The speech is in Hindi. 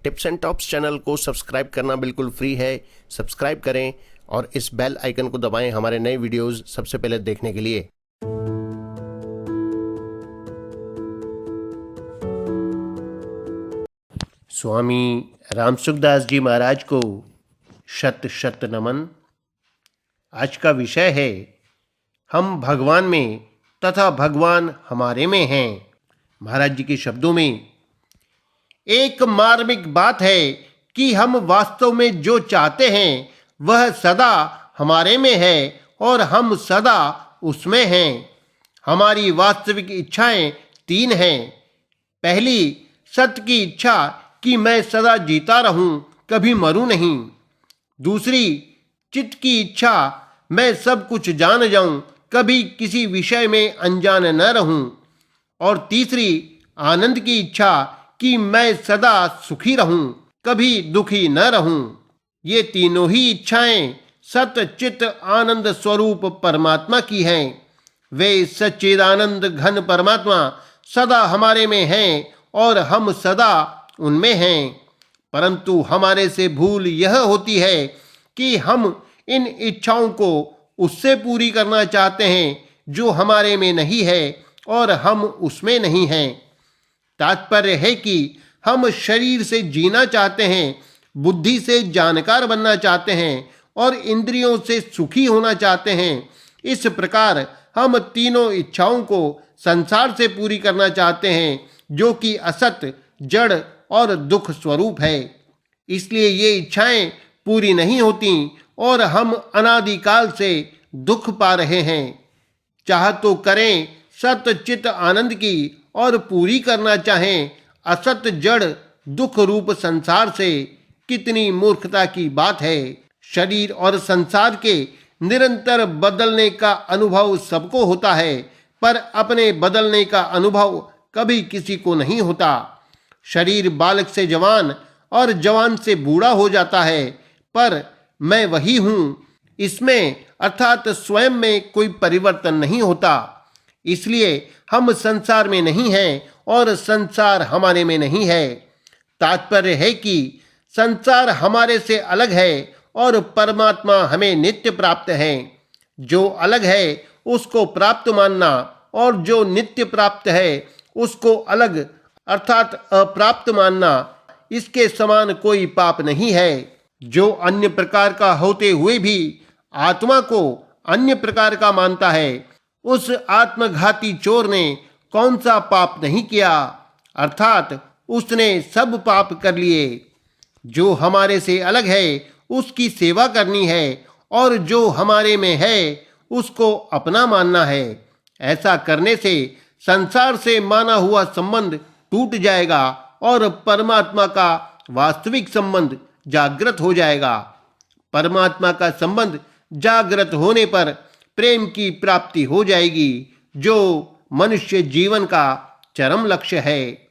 टिप्स एंड टॉप्स चैनल को सब्सक्राइब करना बिल्कुल फ्री है। सब्सक्राइब करें और इस बेल आइकन को दबाएं हमारे नए वीडियोस सबसे पहले देखने के लिए। स्वामी रामसुखदास जी महाराज को शत शत नमन। आज का विषय है हम भगवान में तथा भगवान हमारे में हैं। महाराज जी के शब्दों में एक मार्मिक बात है कि हम वास्तव में जो चाहते हैं वह सदा हमारे में है और हम सदा उसमें हैं। हमारी वास्तविक इच्छाएं तीन हैं। पहली, सत्य की इच्छा कि मैं सदा जीता रहूं, कभी मरूं नहीं। दूसरी, चित्त की इच्छा मैं सब कुछ जान जाऊं, कभी किसी विषय में अनजान न रहूं। और तीसरी, आनंद की इच्छा कि मैं सदा सुखी रहूं, कभी दुखी न रहूं। ये तीनों ही इच्छाएं सत चित आनंद स्वरूप परमात्मा की हैं। वे सच्चिदानंद घन परमात्मा सदा हमारे में हैं और हम सदा उनमें हैं। परंतु हमारे से भूल यह होती है कि हम इन इच्छाओं को उससे पूरी करना चाहते हैं जो हमारे में नहीं है और हम उसमें नहीं हैं। तात्पर्य है कि हम शरीर से जीना चाहते हैं, बुद्धि से जानकार बनना चाहते हैं और इंद्रियों से सुखी होना चाहते हैं। इस प्रकार हम तीनों इच्छाओं को संसार से पूरी करना चाहते हैं जो कि असत, जड़ और दुख स्वरूप है। इसलिए ये इच्छाएं पूरी नहीं होती और हम अनादिकाल से दुख पा रहे हैं। चाह तो करें सत चित आनंद की और पूरी करना चाहें असत जड़ दुख रूप संसार से, कितनी मूर्खता की बात है। शरीर और संसार के निरंतर बदलने का अनुभव सबको होता है, पर अपने बदलने का अनुभव कभी किसी को नहीं होता। शरीर बालक से जवान और जवान से बूढ़ा हो जाता है, पर मैं वही हूँ, इसमें अर्थात स्वयं में कोई परिवर्तन नहीं होता। इसलिए हम संसार में नहीं हैं और संसार हमारे में नहीं है। तात्पर्य है कि संसार हमारे से अलग है और परमात्मा हमें नित्य प्राप्त है। जो अलग है उसको प्राप्त मानना और जो नित्य प्राप्त है उसको अलग अर्थात अप्राप्त मानना, इसके समान कोई पाप नहीं है। जो अन्य प्रकार का होते हुए भी आत्मा को अन्य प्रकार का मानता है, उस आत्मघाती चोर ने कौन सा पाप नहीं किया, अर्थात उसने सब पाप कर लिए। जो हमारे से अलग है उसकी सेवा करनी है और जो हमारे में है उसको अपना मानना है। ऐसा करने से संसार से माना हुआ संबंध टूट जाएगा और परमात्मा का वास्तविक संबंध जागृत हो जाएगा। परमात्मा का संबंध जागृत होने पर प्रेम की प्राप्ति हो जाएगी, जो मनुष्य जीवन का चरम लक्ष्य है।